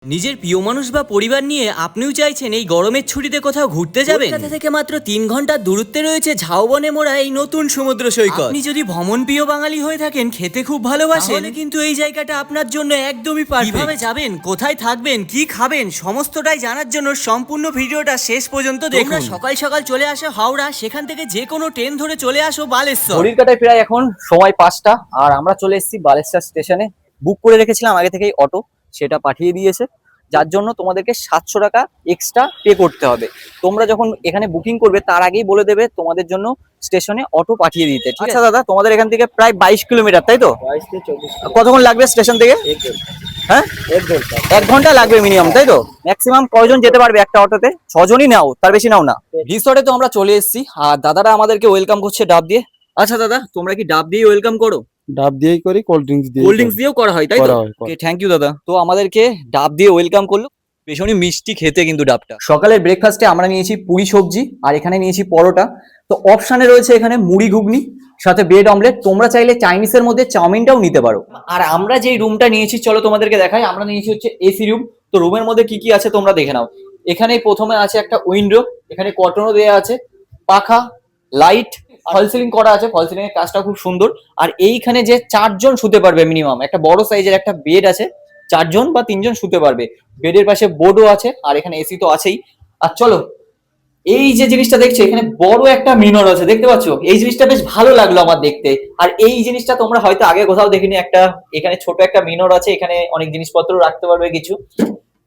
নিজের প্রিয় মানুষ বা পরিবার নিয়ে আপনিও চাইছেন এই গরমের ছুটিতে কোথাও ঘুরতে যাবেন? কলকাতা থেকে মাত্র 3 ঘন্টার দূরত্বে রয়েছে ঝাউবনে মোড়া এই নতুন সমুদ্র সৈকত। আপনি যদি ভ্রমণ প্রিয় বাঙালি হয়ে থাকেন, খেতে খুব ভালোবাসেন, তাহলে কিন্তু এই জায়গাটা আপনার জন্য একদমই পারফেক্ট। কিভাবে যাবেন, কোথায় থাকবেন, কি খাবেন, সমস্তটাই জানার জন্য সম্পূর্ণ ভিডিওটা শেষ পর্যন্ত দেখুন। সকাল সকাল চলে আসো হাওড়া, সেখান থেকে যে কোনো ট্রেন ধরে চলে আসো বালেশ্বর। ঘড়ির কাঁটায় প্রায় এখন সময় 5টা, আর আমরা চলে এসেছি বালেশ্বর স্টেশনে। বুক করে রেখেছিলাম আগে থেকেই অটো, সেটা পাঠিয়ে দিয়েছে, যার জন্য তোমাদেরকে 700 টাকা এক্সট্রা পে করতে হবে। তোমরা যখন এখানে বুকিং করবে তার আগেই বলে দেবে তোমাদের জন্য স্টেশনে অটো পাঠিয়ে দিতে। ঠিক আছে দাদা, তোমাদের এখান থেকে প্রায় 22 কিলোমিটার, তাই তো? 22 থেকে 24। কতক্ষণ লাগবে স্টেশন থেকে? হ্যাঁ, 1 ঘন্টা। 1 ঘন্টা লাগবে মিনিমাম, তাই তো? ম্যাক্সিমাম কয়জন যেতে পারবে একটা অটোতে? 6 জনই নাও, তার বেশি নাও না। রিসর্টে তো আমরা চলে এসেছি, আর দাদারা আমাদেরকে ওয়েলকাম করছে ডাব দিয়ে। আচ্ছা দাদা, তোমরা কি ডাব দিয়ে ওয়েলকাম করো? ডাব দিয়েই করি, কোল্ড ড্রিঙ্কস দিয়ে। কোল্ড ড্রিঙ্কস দিয়েও করা হয়, তাই তো? ওকে, থ্যাংক ইউ দাদা। তো আমাদেরকে ডাব দিয়ে ওয়েলকাম করলো, ভীষণই মিষ্টি খেতে কিন্তু ডাবটা। সকালের ব্রেকফাস্টে আমরা নিয়েছি পুরি সবজি, আর এখানে নিয়েছি পরোটা। তো অপশানে রয়েছে এখানে মুড়ি ঘুগনি, সাথে ব্রেড অমলেট। তোমরা চাইলে চাইনিজের মধ্যে চাউমিনটাও নিতে পারো। আর আমরা যেই রুমটা নিয়েছি, চলো তোমাদেরকে দেখাই। আমরা নিয়েছি হচ্ছে এসি রুম। তো রুমের মধ্যে কি কি আছে তোমরা দেখে নাও। এখানে প্রথমে আছে একটা উইন্ডো, এখানে কটনও দেওয়া আছে, পাখা, লাইট, ফল সিলিং করা আছে। ফল সিলিং এর কাজটা খুব সুন্দর। আর এইখানে যে 4 জন শুতে পারবে মিনিমাম, একটা বড় সাইজের একটা বেড আছে, 4 জন বা 3 জন শুতে পারবে। বেডের পাশে বোর্ডও আছে, আর এখানে এসি তো আছেই। আর চলো, এই যে জিনিসটা দেখছো, এখানে বড় একটা মিনর আছে, দেখতে পাচ্ছ? এই জিনিসটা বেশ ভালো লাগলো আমার দেখতে। আর এই জিনিসটা তোমরা হয়তো আগে কোথাও দেখিনি, একটা এখানে ছোট একটা মিনর আছে, এখানে অনেক জিনিসপত্র রাখতে পারবে কিছু।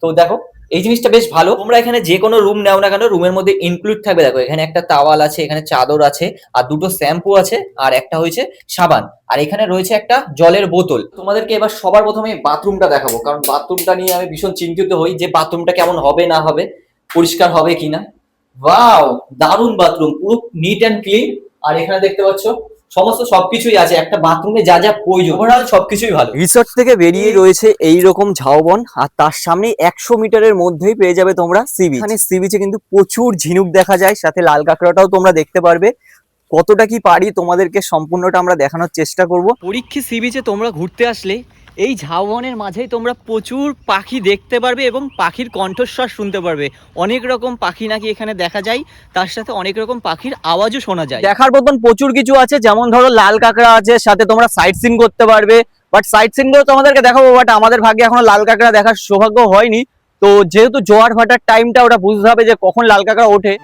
তো দেখো, এই জিনিসটা বেশ ভালো। তোমরা এখানে যে কোনো রুম নাও না কেন, রুমের মধ্যে ইনক্লুড থাকবে। দেখো, এখানে একটা তাওয়াল আছে, এখানে চাদর আছে, আর 2টো শ্যাম্পু আছে, আর একটা হয়েছে সাবান, আর এখানে রয়েছে একটা জলের বোতল। তোমাদেরকে এবার সবার প্রথমে বাথরুমটা দেখাবো, কারণ বাথরুমটা নিয়ে আমি ভীষণ চিন্তিত হই যে বাথরুমটা কেমন হবে না হবে, পরিষ্কার হবে কিনা। ওয়াও, দারুণ বাথরুম, পুরো নিট অ্যান্ড ক্লিন। আর এখানে দেখতে পাচ্ছ সমস্ত সবকিছুই আছে, একটা বাথরুমে যা যা প্রয়োজন, ওভারঅল সবকিছুই ভালো। রিসর্ট থেকে বেরিয়ে রয়েছে এইরকম ঝাউবন, আর তার সামনে 100 মিটারের মধ্যেই পেয়ে যাবে তোমরা সি বিচ। এখানে সি বিচে কিন্তু প্রচুর ঝিনুক দেখা যায়, সাথে লাল কাঁকড়াটাও তোমরা দেখতে পারবে। কতটা কি পারি তোমাদেরকে সম্পূর্ণটা আমরা দেখানোর চেষ্টা করব। পরীক্ষা সি বিচে তোমরা ঘুরতে আসলে এই ঝাউবনের মাঝেই তোমরা প্রচুর পাখি দেখতে পারবে এবং পাখির কণ্ঠস্বর শুনতে পারবে। অনেক রকম পাখি নাকি এখানে দেখা যায়, তার সাথে অনেক রকম পাখির আওয়াজও শোনা যায়। দেখার মতন প্রচুর কিছু আছে, যেমন ধরো লাল কাঁকড়া আছে, সাথে তোমরা সাইট সিন করতে পারবে। বাট সাইট সিন গুলো তোমাদেরকে দেখাবো, বাট আমাদের ভাগ্যে এখনো লাল কাঁকড়া দেখার সৌভাগ্য হয়নি। তো যেহেতু জোয়ার ভাটার টাইমটা, ওটা বুঝতে হবে যে কখন লাল কাঁকড়া ওঠে।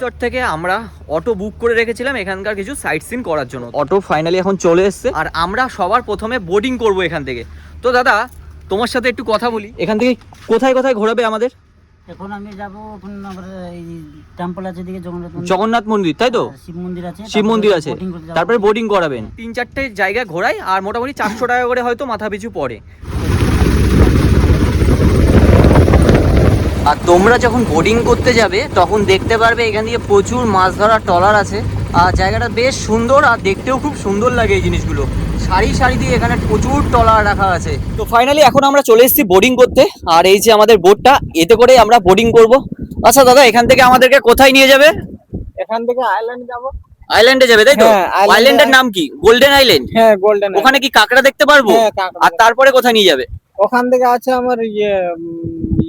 রিসর্ট থেকে আমরা অটো বুক করে রেখেছিলাম এখানকার কিছু সাইট সিন করার জন্য। অটো ফাইনালি এখন চলে এসেছে, আর আমরা সবার প্রথমে বোর্ডিং করব এখান থেকে। তো দাদা, তোমার সাথে একটু কথা বলি, এখান থেকে কোথায় কোথায় ঘোরাবে আমাদের? এখন আমি যাবো, এখন আমার এই টেম্পল আছে দিকে, জগন্নাথ মন্দির, তাই তো? শিব মন্দির আছে, শিব মন্দির আছে, boating করতে যাবো। তারপরে বোর্ডিং করাবেন। 3-4টে জায়গা ঘোরাই, আর মোটামুটি 400 টাকা করে হয়তো মাথা পিছু পড়ে। আর তোমরা যখন বোটিং করতে যাবে তখন দেখতে পারবে এখান দিয়ে প্রচুর মাছ ধরার ট্রলার আছে। আর জায়গাটা বেশ সুন্দর, আর দেখতেও খুব সুন্দর লাগে এই জিনিসগুলো। সারি সারি দিয়ে এখানে প্রচুর ট্রলার রাখা আছে। তো ফাইনালি এখন আমরা চলে এসেছি বোর্ডিং করতে, আর এই যে আমাদের বোটটা, এতে করে আমরা বোর্ডিং করব। আচ্ছা দাদা, এখান থেকে আমাদেরকে কোথায় নিয়ে যাবে? এখান থেকে আইল্যান্ড যাব। আইল্যান্ডে যাবে, তাই তো? হ্যাঁ, আইল্যান্ডের নাম কি? Golden island? হ্যাঁ, গোল্ডেন। ওখানে কি কাঁকড়া দেখতে পারবো? হ্যাঁ, কাঁকড়া আর তারপরে কোথায় নিয়ে যাবে? ওখান থেকে আছে আমার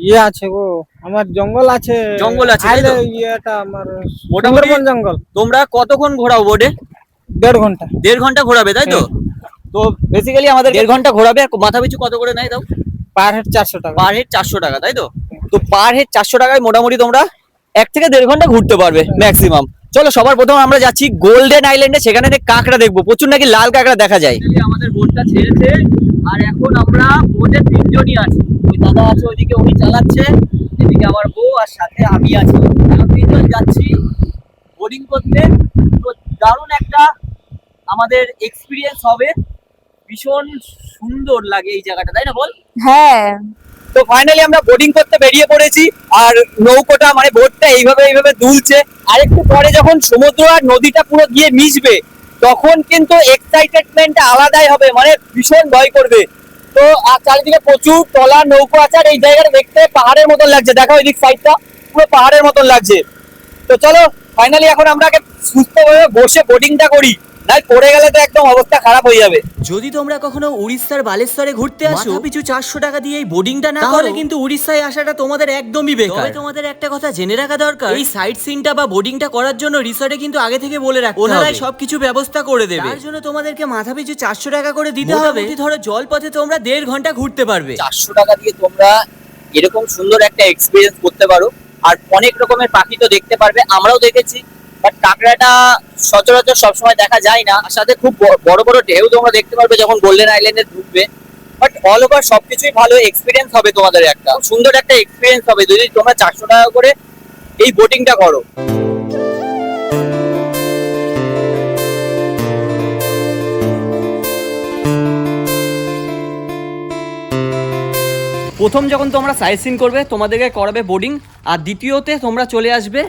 ইয়ে আছে গো, আমার জঙ্গল আছে। জঙ্গল আছে, তাই তো? ইয়েটা আমার মোটামুটি সুন্দরবন জঙ্গল। তোমরা কতক্ষণ ঘোরাও বোর্ডে? 1.5 ঘন্টা। 1.5 ঘন্টা ঘোরাবে, তাই তো? তো বেসিক্যালি আমাদের 1.5 ঘন্টা ঘোরাবে। আর মাথা পিছু কত করে নেয় দাও? পার হেড 400 টাকা। পার হেড 400 টাকা, তাই তো? তো পার হেড 400 টাকায় মোটামুটি তোমরা 1 থেকে 1.5 ঘন্টা ঘুরতে পারবে ম্যাক্সিমাম। চলো, সবার প্রথম আমরা যাচ্ছি গোল্ডেন আইল্যান্ডে, সেখানে কাঁকড়া দেখবো, প্রচুর নাকি লাল কাঁকড়া দেখা যায়। আমাদের বোটটা ছেড়েছে, আর এখন আমরা বোটে 3 জনই আছি। ওই দাদা আছে ওইদিকে, উনি চালাচ্ছে, এদিকে আমার বউ, আর সাথে আমি আছি। এখন 3 জন যাচ্ছি বোটিং করতে। তো দারুণ একটা আমাদের এক্সপিরিয়েন্স হবে, ভীষণ সুন্দর লাগে এই জায়গাটা, তাই না বল? হ্যাঁ। তো ফাইনালি আমরা বোটিং করতে বেরিয়ে পড়েছি, আর নৌকোটা মানে বোটটা এইভাবে দুলছে। আর একটু পরে যখন সমুদ্র আর নদীটা পুরো গিয়ে মিশবে, তখন কিন্তু এক্সাইটেডমেন্টটা আলাদাই হবে, মানে ভীষণ ভয় করবে। তো আর চারিদিকে প্রচুর ট্রলার, নৌকো আছে, আর এই জায়গাটা দেখতে পাহাড়ের মতন লাগছে। দেখো এই দিক সাইডটা পুরো পাহাড়ের মতন লাগছে। তো চলো, ফাইনালি এখন আমরা সুস্থভাবে বসে বোটিংটা করি। না পড়ে গেলে তো একদম অবস্থা খারাপ হয়ে যাবে। যদি তোমরা কখনো উড়িষ্যার বালেশ্বরে ঘুরতে আসো, মাথাপিছু 400 টাকা দিয়ে এই বোর্ডিংটা না তাহলে কিন্তু উড়িষ্যায় আসাটা তোমাদের একদমই বেকার। তবে তোমাদের একটা কথা জেনে রাখা দরকার, এই সাইট সিনটা বা বোর্ডিংটা করার জন্য রিসর্টে কিন্তু আগে থেকে বলে রাখতে হবে, ওনারাই সবকিছু ব্যবস্থা করে দেবে। তার জন্য তোমাদেরকে মাথাপিছু 400 টাকা করে দিতে হবে। ধরো জলপথে তোমরা 1.5 ঘন্টা ঘুরতে পারবে। 400 টাকা দিয়ে তোমরা এরকম সুন্দর একটা এক্সপিরিয়েন্স করতে পারো, আর অনেক রকমের পাখি তো দেখতে পারবে। আমরাও দেখেছি, বাট কাঁকড়াটা সচরাচর সবসময় দেখা যায় না। আর সাথে খুব বড় বড় ঢেউ তোমরা দেখতে পারবে যখন গোল্ডেন আইল্যান্ডে ঢুকবে। বাট অল ওভার সবকিছুই ভালো এক্সপিরিয়েন্স হবে তোমাদের, একটা সুন্দর একটা এক্সপিরিয়েন্স হবে যদি তোমরা 400 টাকা করে এই বোটিংটা করো। প্রথম যখন তোমরা সাইট সিন করবে তোমাদেরকে করাবে বোর্ডিং, আর দ্বিতীয়তে তোমরা চলে আসবে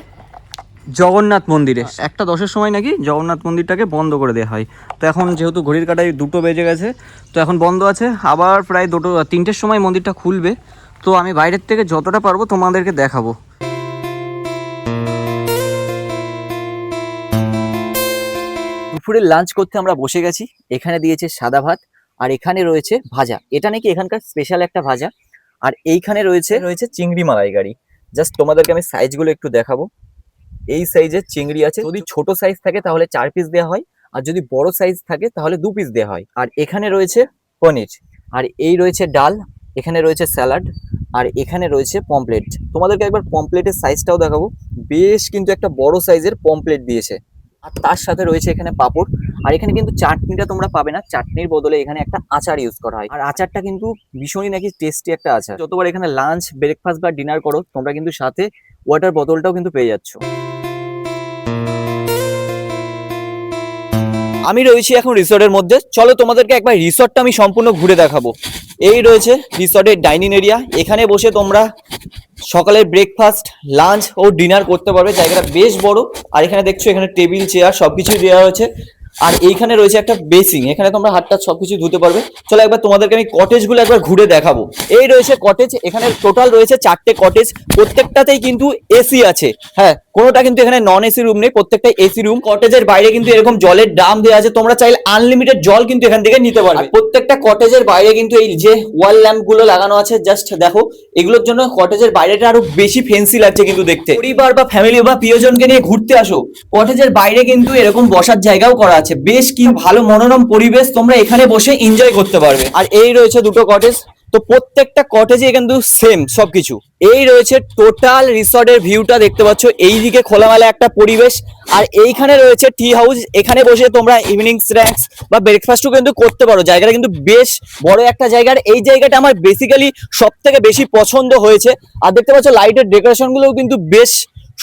জগন্নাথ মন্দিরে। 1:10 সময় নাকি জগন্নাথ মন্দিরটাকে বন্ধ করে দেওয়া হয়। তো এখন যেহেতু ঘড়ির কাঁটায় 2টো বেজে গেছে, তো এখন বন্ধ আছে। আবার প্রায় 3টের সময় মন্দিরটা খুলবে। তো আমি বাইরের থেকে যতটা পারবো তোমাদেরকে দেখাবো। দুপুরের লাঞ্চ করতে আমরা বসে গেছি। এখানে দিয়েছে সাদা ভাত, আর এখানে রয়েছে ভাজা। এটা নাকি এখানকার স্পেশাল একটা ভাজা। আর এইখানে রয়েছে চিংড়ি মালাইকারি। জাস্ট তোমাদেরকে আমি সাইজগুলো একটু দেখাবো। এই সাইজের চিংড়ি আছে। যদি ছোট সাইজ থাকে তাহলে 4 পিস দেওয়া হয়, আর যদি বড় সাইজ থাকে তাহলে 2 পিস দেওয়া হয়। আর এখানে রয়েছে পনির, আর এই রয়েছে ডাল, এখানে রয়েছে স্যালাড, আর এখানে রয়েছে পমপ্লেট। তোমাদেরকে একবার পমপ্লেটের সাইজটাও দেখাবো। বেশ কিন্তু একটা বড় সাইজের পমপ্লেট দিয়েছে। আর তার সাথে রয়েছে এখানে পাঁপড়। আর এখানে কিন্তু চাটনিটা তোমরা পাবে না, চাটনির বদলে এখানে একটা আচার ইউজ করা হয়। আর আচারটা কিন্তু ভীষণই নাকি টেস্টি একটা আচার। যতবার এখানে লাঞ্চ, ব্রেকফাস্ট বা ডিনার করো তোমরা কিন্তু সাথে ওয়াটার বোতলটাও কিন্তু পেয়ে যাচ্ছ। আমি রয়েছি এখন রিসর্টের মধ্যে। চলো তোমাদেরকে একবার রিসর্টটা আমি সম্পূর্ণ ঘুরে দেখাবো। এই রয়েছে রিসর্টের ডাইনিং এরিয়া। এখানে বসে তোমরা সকালের ব্রেকফাস্ট, লাঞ্চ ও ডিনার করতে পারবে। জায়গাটা বেশ বড়। আর এখানে দেখছো এখানে টেবিল, চেয়ার সবকিছু দেওয়া হয়েছে। আর এইখানে রয়েছে একটা বেসিং, এখানে তোমরা হাতটা সবকিছু ধুতে পারবে। চলো একবার তোমাদেরকে আমি কটেজগুলো একবার ঘুরে দেখাবো। এই রয়েছে কটেজ। এখানে টোটাল রয়েছে 4টে কটেজ। প্রত্যেকটাতেই কিন্তু এসি আছে। হ্যাঁ, কোনোটা কিন্তু এখানে নন এসি রুম নেই, প্রত্যেকটাই এসি রুম। কটেজের বাইরে কিন্তু এরকম জলের ড্রাম দেওয়া আছে। তোমরা চাইলে আনলিমিটেড জল কিন্তু এখান থেকে নিতে পারবে। প্রত্যেকটা কটেজের বাইরে কিন্তু এই যে ওয়াল ল্যাম্প গুলো লাগানো আছে, জাস্ট দেখো। এগুলোর জন্য কটেজের বাইরেটা আরো বেশি ফ্যান্সি লাগছে কিন্তু দেখতে। পরিবার বা ফ্যামিলি বা প্রিয়জনকে নিয়ে ঘুরতে আসো, কটেজের বাইরে কিন্তু এরকম বসার জায়গাও করা আছে। বেশ কি ভালো মনোরম পরিবেশ, তোমরা এখানে বসে এনজয় করতে পারবে। আর এই রয়েছে 2টো কটেজ। তো প্রত্যেকটা কটেজে কিন্তু সেম সবকিছু। এই রয়েছে টোটাল রিসর্টের ভিউটা দেখতে পাচ্ছ। এইদিকে খোলামেলা একটা পরিবেশ, আর এইখানে রয়েছে টি হাউস। এখানে বসে তোমরা ইভিনিং স্ন্যাক্স বা ব্রেকফাস্টও কিন্তু করতে পারো। জায়গাটা কিন্তু বেশ বড় একটা জায়গার। এই জায়গাটা আমার বেসিক্যালি সব থেকে বেশি পছন্দ হয়েছে। আর দেখতে পাচ্ছ লাইটের ডেকোরেশন গুলোও কিন্তু বেশ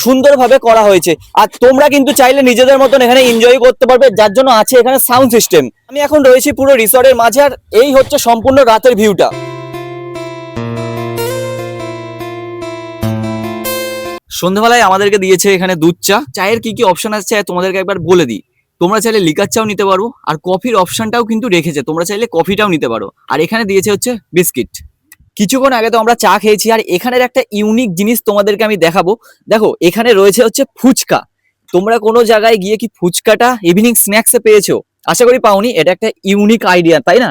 সুন্দরভাবে করা হয়েছে। আর তোমরা কিন্তু চাইলে নিজেদের মতন এখানে এনজয় করতে পারবে, যার জন্য আছে এখানে সাউন্ড সিস্টেম। আমি এখন রয়েছি পুরো রিসর্টের মাঝে, আর এই হচ্ছে সম্পূর্ণ রাতের ভিউটা। সন্ধ্যাবেলায় আমাদেরকে দিয়েছে এখানে দুধ চা। চায়ের কি কি অপশন আছে তোমাদেরকে একবার বলে দিই। তোমরা চাইলে লিকার চাও নিতে পারো, আর কফির অপশনটাও কিন্তু রেখেছে, তোমরা চাইলে কফিটাও নিতে পারো। আর এখানে দিয়েছে হচ্ছে বিস্কিট। কিছুক্ষণ আগে তো আমরা চা খেয়েছি, আর এখানের একটা ইউনিক জিনিস তোমাদেরকে আমি দেখাবো। দেখো এখানে রয়েছে হচ্ছে ফুচকা। তোমরা কোনো জায়গায় গিয়ে কি ফুচকাটা ইভিনিং স্ন্যাক্সে পেয়েছো? আশা করি পাওনি। এটা একটা ইউনিক আইডিয়া, তাই না?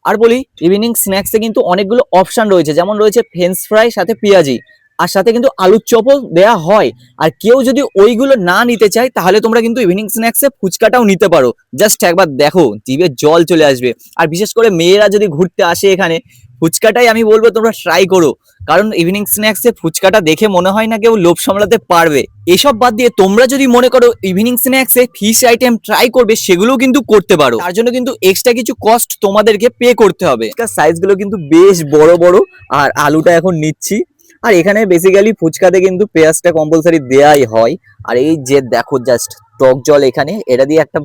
আর বলি, ইভিনিং স্ন্যাক্সে কিন্তু অনেকগুলো অপশন রয়েছে, যেমন রয়েছে ফ্রেঞ্চ ফ্রাই সাথে পেঁয়াজি, আর সাথে কিন্তু আলুর চপও দেয়া হয়। আর কেউ যদি ওইগুলো না নিতে চায় তাহলে তোমরা কিন্তু ইভিনিং স্ন্যাক্সে ফুচকাটাও নিতে পারো। জাস্ট একবার দেখো, জিভে জল চলে আসবে। আর বিশেষ করে মেয়েরা যদি ঘুরতে আসে এখানে, ফুচকাটাই আমি বলবো তোমরা ট্রাই করো। কারণ ইভিনিং স্ন্যাক্সে ফুচকাটা দেখে মনে হয় না কেউ লোভ সামলাতে পারবে। এসব বাদ দিয়ে তোমরা যদি মনে করো ইভিনিং স্ন্যাক্সে ফিশ আইটেম ট্রাই করবে, সেগুলোও কিন্তু করতে পারো। তার জন্য কিন্তু এক্সট্রা কিছু কস্ট তোমাদেরকে পে করতে হবে। সাইজগুলো কিন্তু বেশ বড় বড়। আর আলুটা এখন নিচ্ছি। আর এখানে বেসিক্যালি ফুচকাতে কিন্তু পেঁয়াজটা কম্পালসারি দেয়াই হয়। আর এই যে দেখো জাস্ট টক জল এখানে, এটা দিয়ে একটা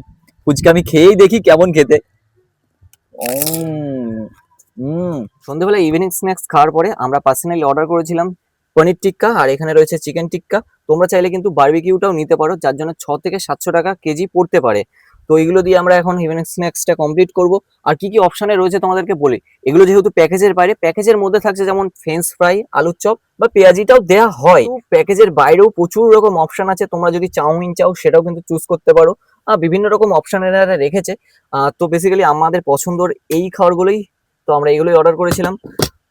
ফুচকা আমি খেয়েই দেখি কেমন খেতে। সন্ধ্যেবেলা ইভিনিং স্ন্যাক্স খাওয়ার পরে আমরা পার্সোনালি অর্ডার করেছিলাম পনির টিক্কা, আর এখানে রয়েছে চিকেন টিক্কা। তোমরা চাইলে কিন্তু বারবিকিউটাও নিতে পারো, যার জন্য 6 থেকে 700 টাকা কেজি পড়তে পারে। তো এগুলো দিয়ে আমরা এখন ইভিনিং স্ন্যাক্সটা কমপ্লিট করব। আর কি কি অপশানে রয়েছে তোমাদেরকে বলি, এগুলো যেহেতু প্যাকেজের বাইরে, প্যাকেজের মধ্যে থাকছে যেমন ফ্রেঞ্চ ফ্রাই, আলুর চপ বা পেঁয়াজিটাও দেওয়া হয়। প্যাকেজের বাইরেও প্রচুর রকম অপশন আছে, তোমরা যদি চাউমিন চাও সেটাও কিন্তু চুজ করতে পারো। বিভিন্ন রকম অপশন এরা রেখেছে। তো বেসিক্যালি আমাদের পছন্দর এই খাবারগুলোই, তো আমরা এগুলোই অর্ডার করেছিলাম।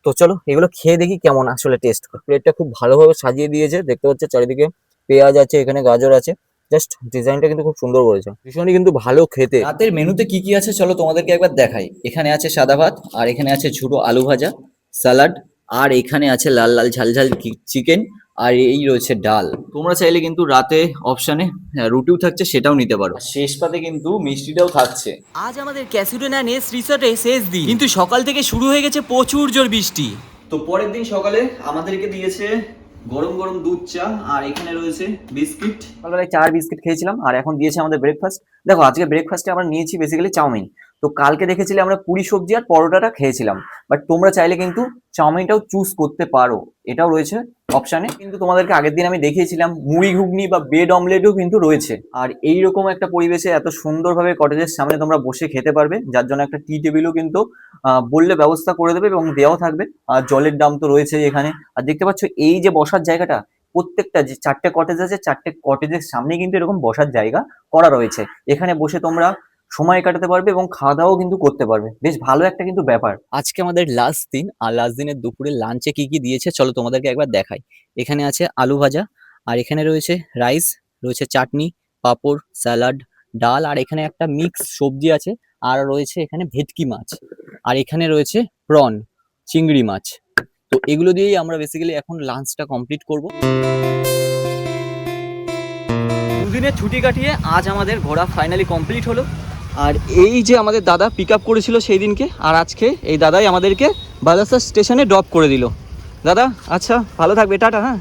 তো চলো এগুলো খেয়ে দেখি কেমন আসলে টেস্ট। প্লেটটা খুব ভালোভাবে সাজিয়ে দিয়েছে, দেখতে পাচ্ছ চারিদিকে পেঁয়াজ আছে, এখানে গাজর আছে, জাস্ট ডিজাইনটা কিন্তু খুব সুন্দর করেছে, ভীষণই কিন্তু ভালো খেতে। রাতের মেনুতে কি কি আছে চলো তোমাদেরকে একবার দেখাই। এখানে আছে সাদা ভাত, আর এখানে আছে ছোটো আলু ভাজা, স্যালাড, আর এখানে আছে লাল লাল ঝাল ঝাল চিকেন, আর এই রয়েছে ডাল। তোমরা চাইলে কিন্তু রাতে অপশানে রুটিও থাকছে, সেটাও নিতে পারো। শেষ পাতে কিন্তু মিষ্টিটাও থাকছে। আজ আমাদের ক্যাসিডোনা নেস রিসর্টে শেষ দিন, কিন্তু সকাল থেকে শুরু হয়ে গেছে প্রচুর জোর বৃষ্টি। তো পরের দিন সকালে আমাদেরকে দিয়েছে গরম গরম দুধ চা, আর এখানে রয়েছে বিস্কিট। সকালবেলায় 4 বিস্কিট খেয়েছিলাম, আর এখন দিয়েছে আমাদের ব্রেকফাস্ট। দেখো আজকে ব্রেকফাস্টে আমরা নিয়েছি বেসিক্যালি চাউমিন। তো কালকে দেখেছিলে আমরা পুরি সবজি আর পরোটাটা খেয়েছিলাম, বাট তোমরা চাইলে কিন্তু চাউমিনটাও চুজ করতে পারো, এটাও রয়েছে অপশানে। কিন্তু তোমাদেরকে আগের দিন আমি দেখিয়েছিলাম মুড়ি ঘুগনি বা ব্রেড অমলেটও কিন্তু রয়েছে। আর এইরকম একটা পরিবেশে এত সুন্দরভাবে কটেজের সামনে তোমরা বসে খেতে পারবে, যার জন্য একটা টি টেবিলও কিন্তু বললে ব্যবস্থা করে দেবে এবং দেওয়াও থাকবে। আর জলের দাম তো রয়েছে এখানে। আর দেখতে পাচ্ছ এই যে বসার জায়গাটা, প্রত্যেকটা যে 4টে কটেজ আছে, 4টে কটেজের সামনে কিন্তু এরকম বসার জায়গা করা রয়েছে। এখানে বসে তোমরা সময় কাটাতে পারবে এবং খাওয়া দাওয়াও কিন্তু করতে পারবে, বেশ ভালো একটা কিন্তু ব্যাপার। আজকে আমাদের লাস্ট দিন, আর লাস্ট দিনের দুপুরে লাঞ্চে কি কি দিয়েছে চলো তোমাদেরকে একবার দেখাই। এখানে আছে আলু ভাজা, আর এখানে রয়েছে রাইস, রয়েছে চাটনি, পাঁপড়, স্যালাড, ডাল, আর এখানে একটা মিক্স সবজি আছে, আর রয়েছে এখানে ভেটকি মাছ, আর এখানে রয়েছে প্রন, চিংড়ি মাছ। তো এগুলো দিয়েই আমরা বেসিক্যালি এখন লাঞ্চটা কমপ্লিট করব। দুদিনের ছুটি কাটিয়ে আজ আমাদের ঘোরা ফাইনালি কমপ্লিট হলো। আর এই যে আমাদের দাদা পিক আপ করেছিল সেই দিনকে, আর আজকে এই দাদাই আমাদেরকে বালাসা স্টেশনে ড্রপ করে দিল। দাদা আচ্ছা ভালো থাকবে, টাটা। হ্যাঁ।